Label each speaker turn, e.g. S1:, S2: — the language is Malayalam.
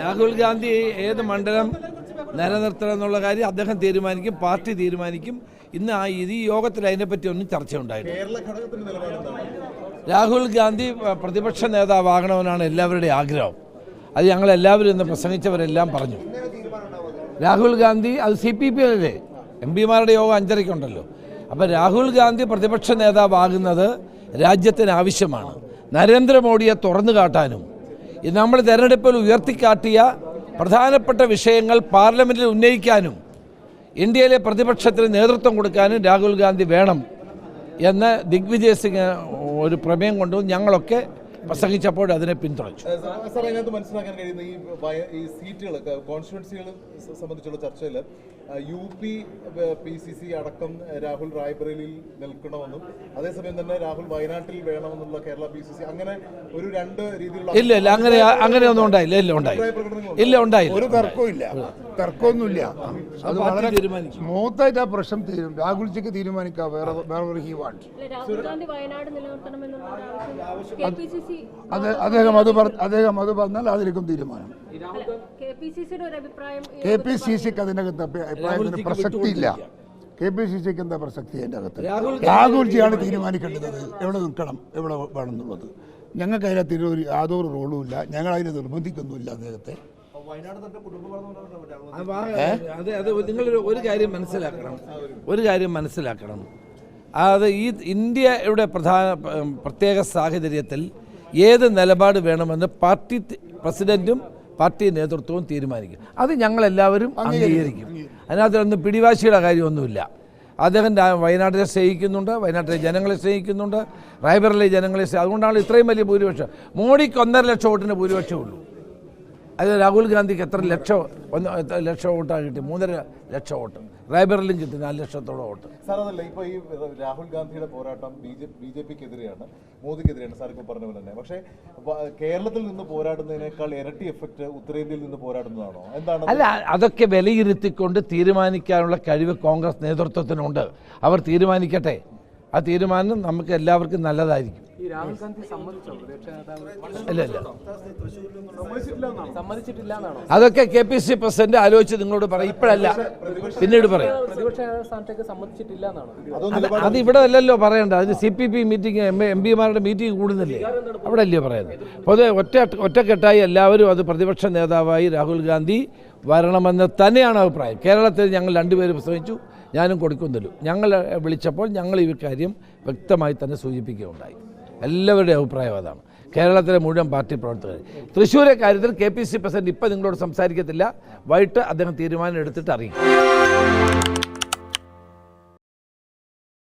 S1: രാഹുൽ ഗാന്ധി ഏത് മണ്ഡലം നിലനിർത്തണം എന്നുള്ള കാര്യം അദ്ദേഹം തീരുമാനിക്കും, പാർട്ടി തീരുമാനിക്കും. ഇന്ന് ഈ യോഗത്തിൽ അതിനെപ്പറ്റി ഒന്നും ചർച്ച ഉണ്ടായിട്ടില്ല. രാഹുൽ ഗാന്ധി പ്രതിപക്ഷ നേതാവാകണമെന്നാണ് എല്ലാവരുടെയും ആഗ്രഹം. അത് ഞങ്ങളെല്ലാവരും ഇന്ന് പ്രസംഗിച്ചവരെല്ലാം പറഞ്ഞു. രാഹുൽ ഗാന്ധി അത് CPP അല്ലേ, MP മാരുടെ യോഗം 5:30-ക്കുണ്ടല്ലോ. അപ്പോൾ രാഹുൽ ഗാന്ധി പ്രതിപക്ഷ നേതാവാകുന്നത് രാജ്യത്തിന് ആവശ്യമാണ്. നരേന്ദ്രമോദിയെ തുറന്നു കാട്ടാനും നമ്മൾ തെരഞ്ഞെടുപ്പിൽ ഉയർത്തിക്കാട്ടിയ പ്രധാനപ്പെട്ട വിഷയങ്ങൾ പാർലമെൻറ്റിൽ ഉന്നയിക്കാനും ഇന്ത്യയിലെ പ്രതിപക്ഷത്തിന് നേതൃത്വം കൊടുക്കാനും രാഹുൽ ഗാന്ധി വേണം എന്ന് ദിഗ്വിജയ് സിംഗ് ഒരു പ്രമേയം കൊണ്ടുവന്ന് ഞങ്ങളൊക്കെ പ്രസംഗിച്ചപ്പോൾ അതിനെ പിന്തുണച്ചു.
S2: സാർ, അതിനകത്ത് മനസ്സിലാക്കാൻ കഴിയുന്ന ഈ സീറ്റുകൾ, കോൺസ്റ്റിറ്റ്യുവൻസികൾ സംബന്ധിച്ചുള്ള ചർച്ചയിൽ UP PCC അടക്കം രാഹുൽ റായ്ബറേലിയിൽ നിൽക്കണമെന്നും അതേസമയം തന്നെ രാഹുൽ വയനാട്ടിൽ വേണമെന്നുള്ള കേരള PCC അങ്ങനെ ഒരു രണ്ട് രീതിയിലുള്ള
S1: ഇല്ല അങ്ങനെയൊന്നും ഉണ്ടായില്ല.
S3: ഒരു തർക്കമൊന്നുമില്ല. അത് വളരെ സ്മൂത്തായിട്ട് ആ പ്രശ്നം തീരും. രാഹുൽജിക്ക് തീരുമാനിക്കാം വേറെ ഹി വാണ്ട്. അദ്ദേഹം അത് പറഞ്ഞാൽ അതിലേക്കും തീരുമാനം. KPCCക്ക് അതിനകത്ത് അഭിപ്രായത്തിന് പ്രസക്തിയില്ല. KPCCക്ക് എന്താ പ്രസക്തി അതിൻ്റെ അകത്ത്? രാഹുൽജിയാണ് തീരുമാനിക്കേണ്ടത് എവിടെ നിൽക്കണം, എവിടെ വേണം എന്നുള്ളത്. ഞങ്ങൾക്ക് അതിനകത്ത് യാതൊരു റോളും ഇല്ല. ഞങ്ങൾ അതിനെ നിർബന്ധിക്കുന്നുമില്ല അദ്ദേഹത്തെ.
S1: നിങ്ങൾ ഒരു കാര്യം മനസ്സിലാക്കണം. അത് ഈ ഇന്ത്യയുടെ പ്രത്യേക സാഹചര്യത്തിൽ ഏത് നിലപാട് വേണമെന്ന് പാർട്ടി പ്രസിഡന്റും പാർട്ടി നേതൃത്വവും തീരുമാനിക്കും. അത് ഞങ്ങളെല്ലാവരും അംഗീകരിക്കും. അതിനകത്തൊന്നും പിടിവാശിയുടെ കാര്യമൊന്നുമില്ല. അദ്ദേഹം വയനാട്ടിലെ സ്നേഹിക്കുന്നുണ്ട്, വയനാട്ടിലെ ജനങ്ങളെ സ്നേഹിക്കുന്നുണ്ട്, റായ്ബറയിലെ ജനങ്ങളെ അതുകൊണ്ടാണ് ഇത്രയും വലിയ ഭൂരിപക്ഷം. മോഡിക്ക് 1.5 ലക്ഷം വോട്ടിന് ഭൂരിപക്ഷമുള്ളൂ. അത് രാഹുൽ ഗാന്ധിക്ക് എത്ര ലക്ഷം വോട്ടാണ് കിട്ടി? 3.5 ലക്ഷം വോട്ട്. റായ്ബറയിലും കിട്ടി 4 ലക്ഷത്തോളം വോട്ട്.
S2: സാർ, അതല്ല ഇപ്പോൾ ഈ രാഹുൽ ഗാന്ധിയുടെ പോരാട്ടം BJPക്കെതിരെയാണ്, മോദിക്കെതിരെയാണ് സാർ ഇപ്പോൾ പറഞ്ഞ പോലെ തന്നെ. പക്ഷേ കേരളത്തിൽ നിന്ന് പോരാടുന്നതിനേക്കാൾ ഇരട്ടി എഫക്റ്റ് ഉത്തരേന്ത്യയിൽ നിന്ന് പോരാടുന്നതാണോ? എന്താണ്?
S1: അല്ല, അതൊക്കെ വിലയിരുത്തിക്കൊണ്ട് തീരുമാനിക്കാനുള്ള കഴിവ് കോൺഗ്രസ് നേതൃത്വത്തിനുണ്ട്. അവർ തീരുമാനിക്കട്ടെ. ആ തീരുമാനം നമുക്ക് എല്ലാവർക്കും നല്ലതായിരിക്കും. അതൊക്കെ KPCC പ്രസിഡന്റ് ആലോചിച്ച് നിങ്ങളോട് പറയും. ഇപ്പോഴല്ല, പിന്നീട് പറയും. അത് ഇവിടെ അല്ലല്ലോ പറയേണ്ടത്. അതിന് CPP മീറ്റിംഗ്, MP മാരുടെ മീറ്റിംഗ് കൂടുന്നില്ലേ, അവിടെ അല്ലയോ പറയുന്നത്. പൊതുവെ ഒറ്റക്കെട്ടായി എല്ലാവരും അത് പ്രതിപക്ഷ നേതാവായി രാഹുൽ ഗാന്ധി വരണമെന്ന് തന്നെയാണ് അഭിപ്രായം. കേരളത്തിൽ ഞങ്ങൾ 2 പേര് പ്രസംഗിച്ചു, ഞാനും കൊടുക്കുന്നില്ല. ഞങ്ങൾ വിളിച്ചപ്പോൾ ഞങ്ങൾ ഈ കാര്യം വ്യക്തമായി തന്നെ സൂചിപ്പിക്കുകയുണ്ടായി. എല്ലാവരുടെയും അഭിപ്രായം അതാണ്. കേരളത്തിലെ മുഴുവൻ പാർട്ടി പ്രവർത്തകർ. തൃശ്ശൂരെ കാര്യത്തിൽ KPCC പ്രസിഡന്റ് ഇപ്പം നിങ്ങളോട് സംസാരിക്കത്തില്ല. വൈകിട്ട് അദ്ദേഹം തീരുമാനം എടുത്തിട്ട് അറിയിക്കും.